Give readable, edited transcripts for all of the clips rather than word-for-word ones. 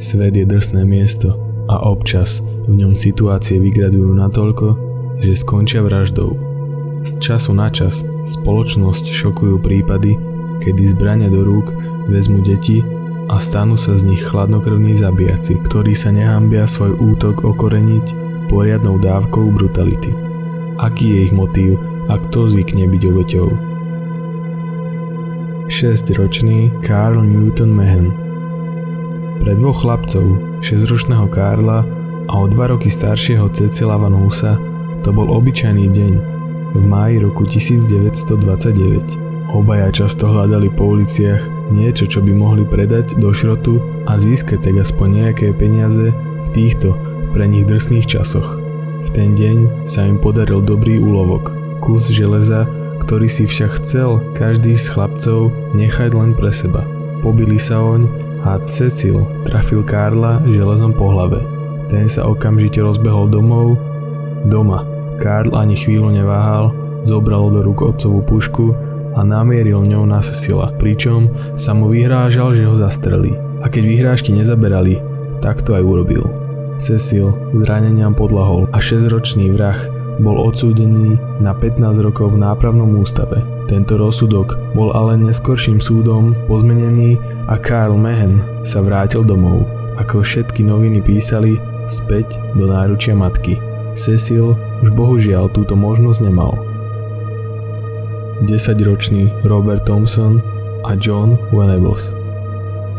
Svet je drsné miesto a občas v ňom situácie vygradujú natoľko, že skončia vraždou. Z času na čas spoločnosť šokujú prípady, kedy zbrane do rúk vezmu deti a stanú sa z nich chladnokrvní zabijaci, ktorí sa nehanbia svoj útok okoreniť poriadnou dávkou brutality. Aký je ich motív a kto zvykne byť obeťou? 6-ročný Carl Newton Mahan. Pre dvoch chlapcov, 6-ročného Karla a o 2 roky staršieho Cecila Van Husa, to bol obyčajný deň v máji roku 1929. Obaja často hľadali po uliciach niečo, čo by mohli predať do šrotu a získať tak aspoň nejaké peniaze v týchto pre nich drsných časoch. V ten deň sa im podaril dobrý úlovok, kus železa, ktorý si však chcel každý z chlapcov nechať len pre seba. Pobili sa oň a Cecil trafil Karla železom po hlave. Ten sa okamžite rozbehol domov. Doma Karl ani chvíľu neváhal, zobral do rúk otcovú pušku a namieril ňou na Cecila, pričom sa mu vyhrážal, že ho zastrelí. A keď vyhrážky nezaberali, tak to aj urobil. Cecil zraneniam podľahol a 6-ročný vrah bol odsúdený na 15 rokov v nápravnom ústave. Tento rozsudok bol ale neskorším súdom pozmenený a Carl Mahan sa vrátil domov. Ako všetky noviny písali, späť do náručia matky. Cecil už bohužiaľ túto možnosť nemal. 10-ročný Robert Thompson a John Venables.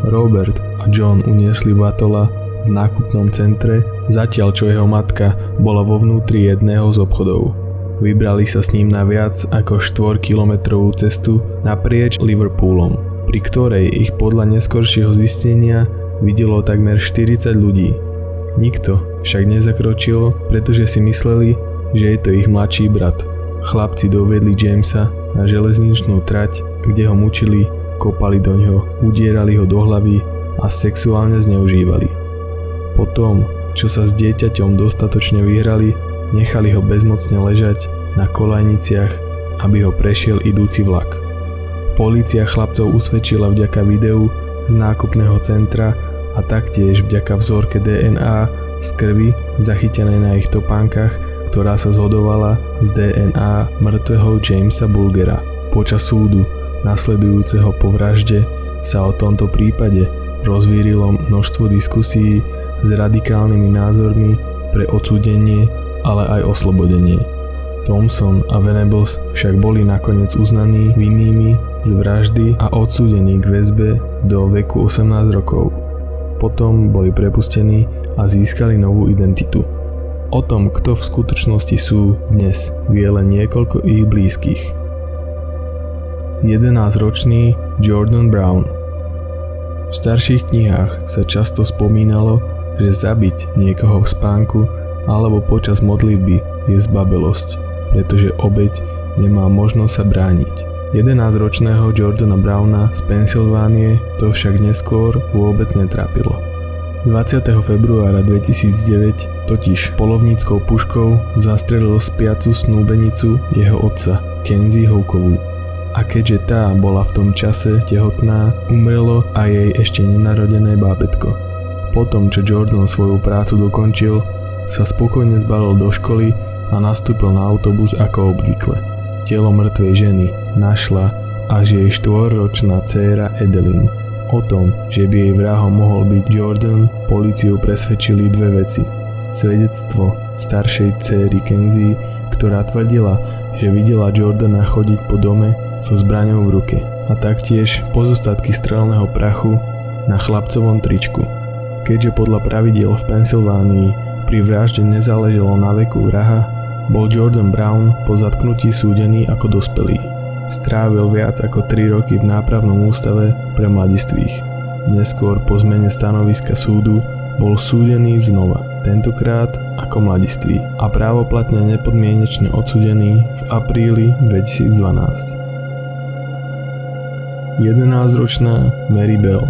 Robert a John uniesli batola v nákupnom centre, zatiaľ čo jeho matka bola vo vnútri jedného z obchodov. Vybrali sa s ním na viac ako 4-kilometrovú cestu naprieč Liverpoolom, pri ktorej ich podľa neskoršieho zistenia videlo takmer 40 ľudí. Nikto však nezakročil, pretože si mysleli, že je to ich mladší brat. Chlapci dovedli Jamesa na železničnú trať, kde ho mučili, kopali do ňoho, udierali ho do hlavy a sexuálne zneužívali. Potom, čo sa s dieťaťom dostatočne vyhrali, nechali ho bezmocne ležať na koľajniciach, aby ho prešiel idúci vlak. Polícia chlapcov usvedčila vďaka videu z nákupného centra a taktiež vďaka vzorke DNA z krvi zachytenej na ich topánkach, ktorá sa zhodovala s DNA mŕtvého Jamesa Bulgera. Počas súdu nasledujúceho po vražde sa o tomto prípade rozvírilo množstvo diskusí s radikálnymi názormi pre odsúdenie, ale aj oslobodenie. Thompson a Venables však boli nakoniec uznaní vinnými z vraždy a odsúdení k väzbe do veku 18 rokov. Potom boli prepustení a získali novú identitu. O tom, kto v skutočnosti sú dnes, vie len niekoľko ich blízkych. 11-ročný Jordan Brown. V starších knihách sa často spomínalo, že zabiť niekoho v spánku alebo počas modlitby je zbabelosť, pretože obeť nemá možnosť sa brániť. 11-ročného Jordana Browna z Pensylvánie to však neskôr vôbec netrápilo. 20. februára 2009 totiž polovníckou puškou zastrelil spiacu snúbenicu jeho otca, Kenzie Houkovú. A keďže tá bola v tom čase tehotná, umrelo aj jej ešte nenarodené bábätko. Potom, čo Jordan svoju prácu dokončil, sa spokojne zbalil do školy a nastúpil na autobus ako obvykle. Telo mŕtvej ženy našla až jej 4-ročná dcéra Edeline. O tom, že by jej vrahom mohol byť Jordan, políciu presvedčili dve veci. Svedectvo staršej dcéry Kenzie, ktorá tvrdila, že videla Jordana chodiť po dome so zbraňou v ruke, a taktiež pozostatky strelného prachu na chlapcovom tričku. Keďže podľa pravidiel v Pensylvánii pri vražde nezáležalo na veku vraha, bol Jordan Brown po zatknutí súdený ako dospelý. Strávil viac ako 3 roky v nápravnom ústave pre mladistvých. Neskôr po zmene stanoviska súdu bol súdený znova, tentokrát ako mladistvý, a právoplatne nepodmienečne odsúdený v apríli 2012. 11-ročná Mary Bell.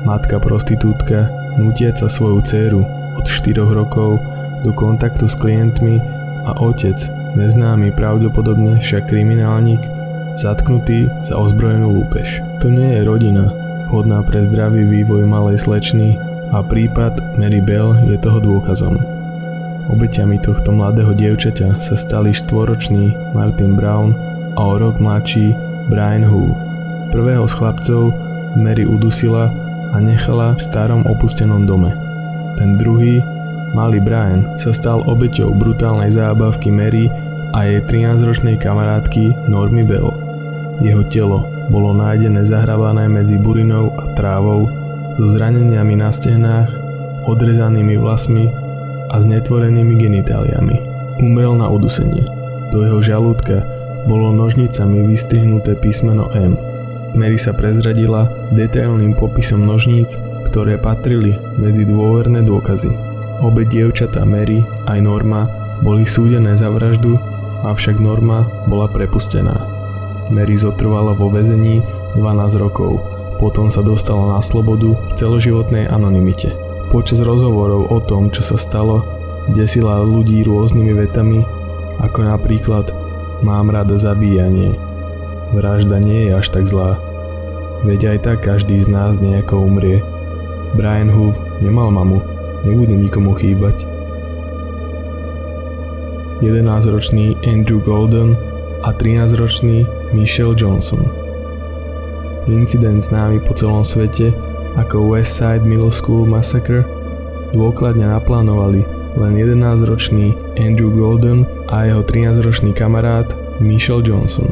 Matka prostitútka, nútiaca svoju dcéru od 4 rokov do kontaktu s klientmi, a otec, neznámy pravdepodobne však kriminálnik, zatknutý za ozbrojenú lúpež. To nie je rodina, vhodná pre zdravý vývoj malej slečny, a prípad Mary Bell je toho dôkazom. Obeťami tohto mladého dievčaťa sa stali 4-ročný Martin Brown a o rok mladší Brian Hu. Prvého z chlapcov Mary udusila a nechala v starom opustenom dome. Ten druhý, malý Brian, sa stal obeťou brutálnej zábavky Mary a jej 13-ročnej kamarátky Normy Bell. Jeho telo bolo nájdené zahrabané medzi burinou a trávou so zraneniami na stehnách, odrezanými vlasmi a znetvorenými genitáliami. Umrel na udusenie. Do jeho žalúdka bolo nožnicami vystrihnuté písmeno M. Mary sa prezradila detailným popisom nožníc, ktoré patrili medzi dôverné dôkazy. Obe dievčatá Mary aj Norma boli súdené za vraždu, avšak Norma bola prepustená. Mary zotrvala vo väzení 12 rokov, potom sa dostala na slobodu v celoživotnej anonymite. Počas rozhovorov o tom, čo sa stalo, desila ľudí rôznymi vetami, ako napríklad mám rada zabíjanie. Vražda nie je až tak zlá. Veď aj tak každý z nás nejako umrie. Brian Hu nemal mamu, nebude nikomu chýbať. 11-ročný Andrew Golden a 13-ročný Michelle Johnson. Incident známy po celom svete ako West Side Middle School Massacre dôkladne naplánovali len 11-ročný Andrew Golden a jeho 13-ročný kamarát Michelle Johnson.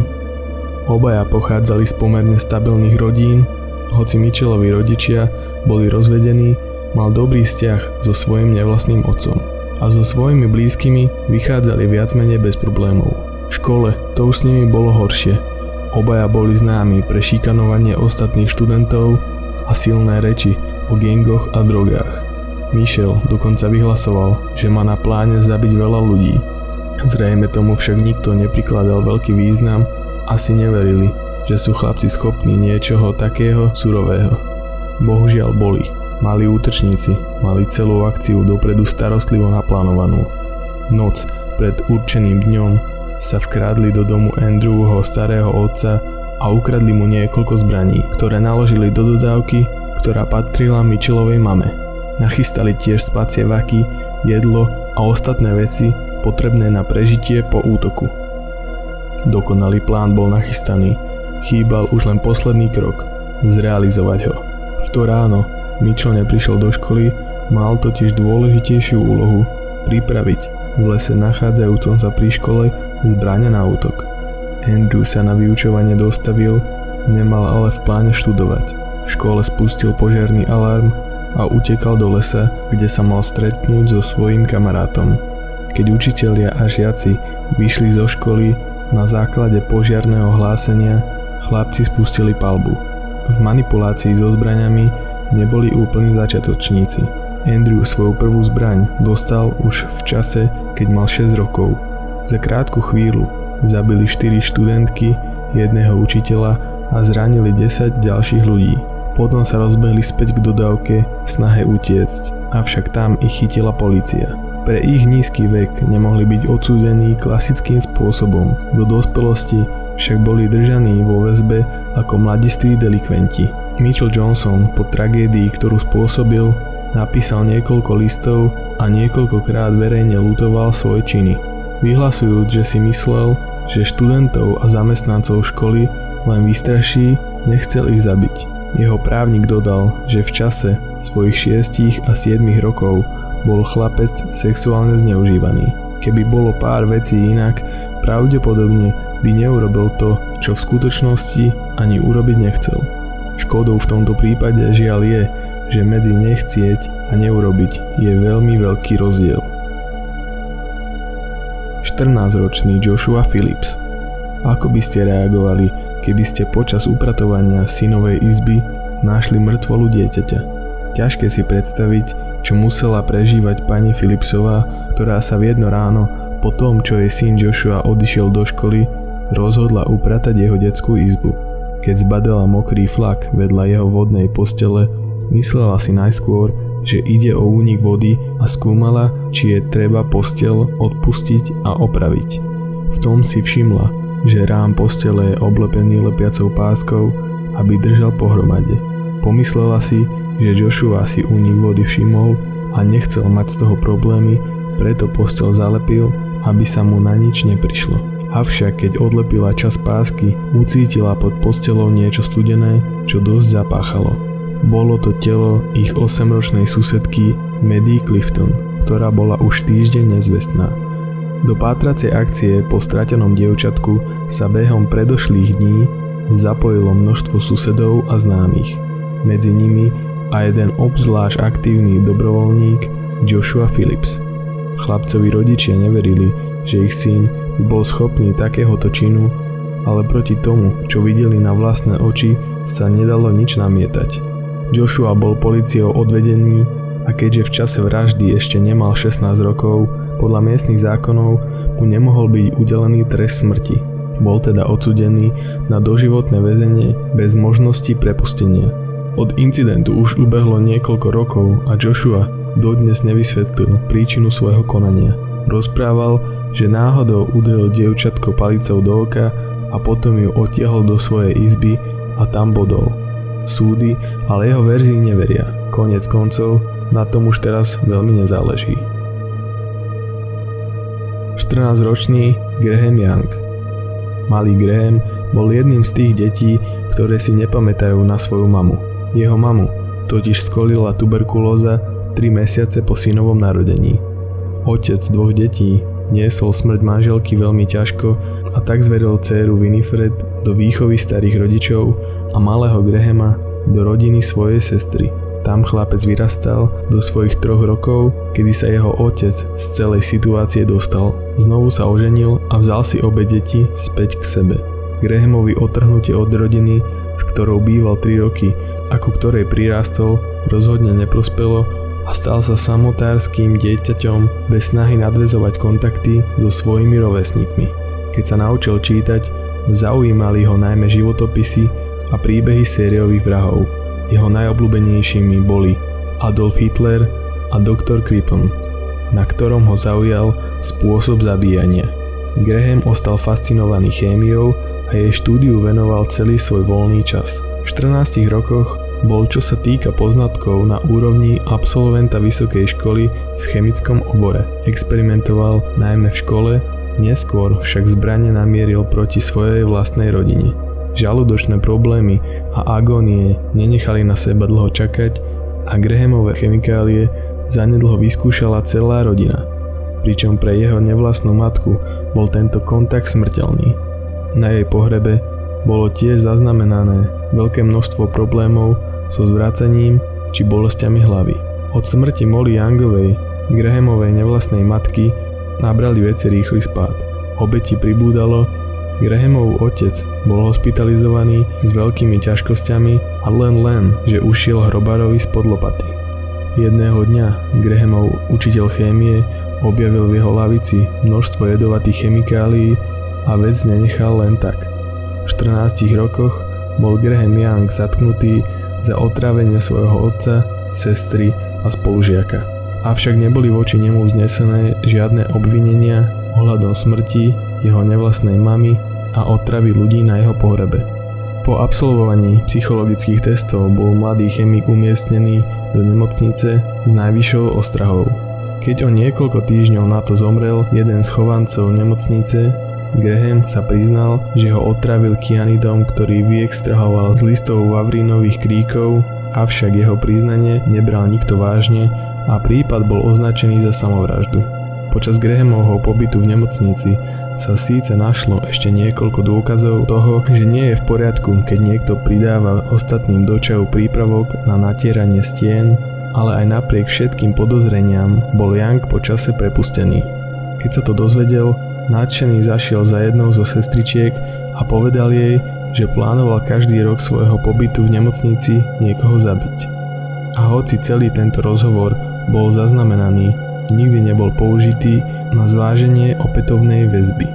Obaja pochádzali z pomerne stabilných rodín, hoci Mitchellovi rodičia boli rozvedení, mal dobrý vzťah so svojím nevlastným otcom a so svojimi blízkymi vychádzali viac menej bez problémov. V škole to už s nimi bolo horšie. Obaja boli známi pre šikanovanie ostatných študentov a silné reči o gangoch a drogách. Michelle dokonca vyhlasoval, že má na pláne zabiť veľa ľudí. Zrejme tomu však nikto neprikladal veľký význam, asi neverili, že sú chlapci schopní niečoho takého surového. Bohužiaľ boli. Mali útočníci, mali celú akciu dopredu starostlivo naplánovanú. Noc pred určeným dňom sa vkrádli do domu Andrewho starého otca a ukradli mu niekoľko zbraní, ktoré naložili do dodávky, ktorá patrila Mitchellovej mame. Nachystali tiež spacie vaky, jedlo a ostatné veci potrebné na prežitie po útoku. Dokonalý plán bol nachystaný, chýbal už len posledný krok – zrealizovať ho. V to ráno Mitchell neprišiel do školy, mal totiž dôležitejšiu úlohu – pripraviť v lese nachádzajúcom sa pri škole zbraňa na útok. Andrew sa na vyučovanie dostavil, nemal ale v pláne študovať. V škole spustil požiarny alarm a utekal do lesa, kde sa mal stretnúť so svojím kamarátom. Keď učitelia a žiaci vyšli zo školy, na základe požiarneho hlásenia chlapci spustili paľbu. V manipulácii so zbraňami neboli úplní začiatočníci. Andrew svoju prvú zbraň dostal už v čase, keď mal 6 rokov. Za krátku chvíľu zabili 4 študentky, jedného učiteľa a zranili 10 ďalších ľudí. Potom sa rozbehli späť k dodávke v snahe utiecť, avšak tam ich chytila polícia. Pre ich nízky vek nemohli byť odsúdení klasickým spôsobom. Do dospelosti však boli držaní vo väzbe ako mladiství delikventi. Mitchell Johnson po tragédii, ktorú spôsobil, napísal niekoľko listov a niekoľkokrát verejne ľutoval svoje činy. Vyhlasujúc, že si myslel, že študentov a zamestnancov školy len vystraší, nechcel ich zabiť. Jeho právnik dodal, že v čase svojich 6 a 7 rokov bol chlapec sexuálne zneužívaný. Keby bolo pár vecí inak, pravdepodobne by neurobil to, čo v skutočnosti ani urobiť nechcel. Škodou v tomto prípade žiaľ je, že medzi nechcieť a neurobiť je veľmi veľký rozdiel. 14-ročný Joshua Phillips. Ako by ste reagovali, keby ste počas upratovania synovej izby našli mŕtvolu dieťaťa? Ťažké si predstaviť, čo musela prežívať pani Phillipsová, ktorá sa v jedno ráno, po tom, čo jej syn Joshua odišiel do školy, rozhodla upratať jeho detskú izbu. Keď zbadala mokrý flak vedľa jeho vodnej postele, myslela si najskôr, že ide o únik vody a skúmala, či je treba posteľ odpustiť a opraviť. V tom si všimla, že rám postele je oblepený lepiacou páskou, aby držal pohromade. Pomyslela si, že Joshua si únik vody všimol a nechcel mať z toho problémy, preto posteľ zalepil, aby sa mu na nič neprišlo. Avšak keď odlepila čas pásky, ucítila pod posteľou niečo studené, čo dosť zapáchalo. Bolo to telo ich 8-ročnej susedky Maddie Clifton, ktorá bola už týždeň nezvestná. Do pátracej akcie po stratenom dievčatku sa behom predošlých dní zapojilo množstvo susedov a známych. Medzi nimi a jeden obzvlášť aktívny dobrovoľník Joshua Phillips. Chlapcovi rodičia neverili, že ich syn by bol schopný takéhoto činu, ale proti tomu, čo videli na vlastné oči, sa nedalo nič namietať. Joshua bol políciou odvedený a keďže v čase vraždy ešte nemal 16 rokov, podľa miestnych zákonov mu nemohol byť udelený trest smrti. Bol teda odsúdený na doživotné väzenie bez možnosti prepustenia. Od incidentu už ubehlo niekoľko rokov a Joshua dodnes nevysvetlil príčinu svojho konania. Rozprával, že náhodou udrel dievčatko palicou do oka a potom ju odtiahol do svojej izby a tam bodol. Súdy ale jeho verzii neveria. Koniec koncov, na tom už teraz veľmi nezáleží. 14-ročný Graham Young. Malý Graham bol jedným z tých detí, ktoré si nepamätajú na svoju mamu. Jeho mamu totiž skolila tuberkulóza 3 mesiace po synovom narodení. Otec 2 detí niesol smrť manželky veľmi ťažko a tak zveril dcéru Winifred do výchovy starých rodičov a malého Grahama do rodiny svojej sestry. Tam chlapec vyrastal do svojich 3 rokov, kedy sa jeho otec z celej situácie dostal. Znovu sa oženil a vzal si obe deti späť k sebe. Grahamovi odtrhnutie od rodiny, s ktorou býval 3 roky a ku ktorej prirástol, rozhodne neprospelo a stal sa samotárským dieťaťom bez snahy nadväzovať kontakty so svojimi rovesníkmi. Keď sa naučil čítať, zaujímali ho najmä životopisy a príbehy sériových vrahov. Jeho najobľúbenejšími boli Adolf Hitler a Dr. Crippen, na ktorom ho zaujal spôsob zabíjania. Graham ostal fascinovaný chémiou a jej štúdiu venoval celý svoj voľný čas. V 14 rokoch bol, čo sa týka poznatkov, na úrovni absolventa vysokej školy v chemickom obore. Experimentoval najmä v škole, neskôr však zbrane namieril proti svojej vlastnej rodine. Žalúdočné problémy a agónie nenechali na seba dlho čakať a Grahamové chemikálie zanedlho vyskúšala celá rodina, pričom pre jeho nevlastnú matku bol tento kontakt smrteľný. Na jej pohrebe bolo tiež zaznamenané veľké množstvo problémov so zvracením či bolestiami hlavy. Od smrti Molly Youngovej, Grahamovej nevlastnej matky, nabrali veci rýchly spád. Obetí pribúdalo, Grahamov otec bol hospitalizovaný s veľkými ťažkosťami a len, že ušiel hrobárovi spod lopaty. Jedného dňa Grahamov učiteľ chémie objavil v jeho lavici množstvo jedovatých chemikálií a vec nenechal len tak. V 14 rokoch bol Graham Young zatknutý za otrávenie svojho otca, sestry a spolužiaka. Avšak neboli voči nemu vznesené žiadne obvinenia ohľadom smrti jeho nevlastnej mamy a otravy ľudí na jeho pohrebe. Po absolvovaní psychologických testov bol mladý chemik umiestnený do nemocnice s najvyššou ostrahou. Keď o niekoľko týždňov na to zomrel jeden z chovancov nemocnice, Graham sa priznal, že ho otravil kyanidom, ktorý vyextrahoval z listov vavrínových kríkov, avšak jeho priznanie nebral nikto vážne a prípad bol označený za samovraždu. Počas Grahamovho pobytu v nemocnici sa síce našlo ešte niekoľko dôkazov toho, že nie je v poriadku, keď niekto pridáva ostatným do čaju prípravok na natieranie stien, ale aj napriek všetkým podozreniam bol Young po čase prepustený. Keď sa to dozvedel, nadšený zašiel za jednou zo sestričiek a povedal jej, že plánoval každý rok svojho pobytu v nemocnici niekoho zabiť. A hoci celý tento rozhovor bol zaznamenaný, nikdy nebol použitý na zváženie opätovnej väzby.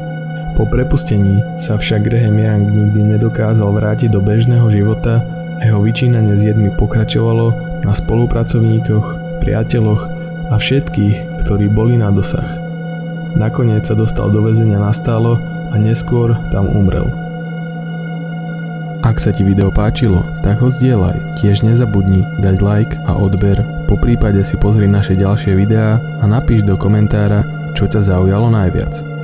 Po prepustení sa však Graham Young nikdy nedokázal vrátiť do bežného života a jeho vyčínanie s jedmi pokračovalo na spolupracovníkoch, priateľoch a všetkých, ktorí boli na dosah. Nakoniec sa dostal do väzenia nastálo a neskôr tam umrel. Ak sa ti video páčilo, tak ho zdieľaj. Tiež nezabudni dať like a odber, poprípade si pozri naše ďalšie videá a napíš do komentára, čo ťa zaujalo najviac.